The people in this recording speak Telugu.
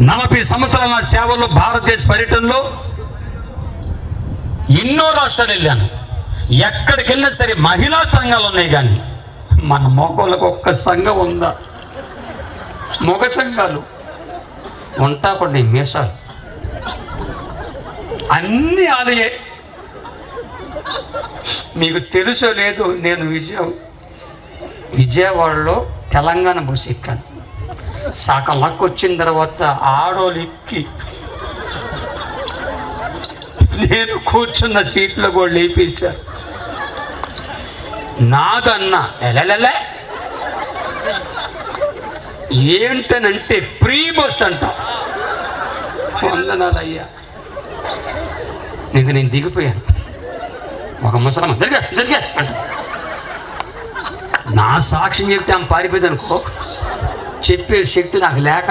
40 సంవత్సరాల నా సేవల్లో భారతదేశ పర్యటనలో ఎన్నో రాష్ట్రాలు వెళ్ళాను. ఎక్కడికి వెళ్ళినా సరే మహిళా సంఘాలు ఉన్నాయి, కానీ మన మగవాళ్ళకు ఒక్క సంఘం ఉందా? మగ సంఘాలు ఉంటా కొన్ని మీసాలు అన్నీ ఆలయే. మీకు తెలుసో లేదో, నేను విజయవాడలో తెలంగాణ బస్సు ఎక్కాను. సగం లక్కు వచ్చిన తర్వాత ఆడోళ్ళు ఎక్కి నేను కూర్చున్న సీట్లో కూడా లేపేశారు. నాదన్నా ఎలలే ఏంటనంటే ప్రీ బస్ అంట. వందనాలయ్యా. నేను దిగిపోయాను. ఒక ముసలమ్మ జరిగా అంట. నా సాక్ష్యం చెప్తే ఆమె పారిపోయింది అనుకో, చెప్పే శక్తి నాకు లేక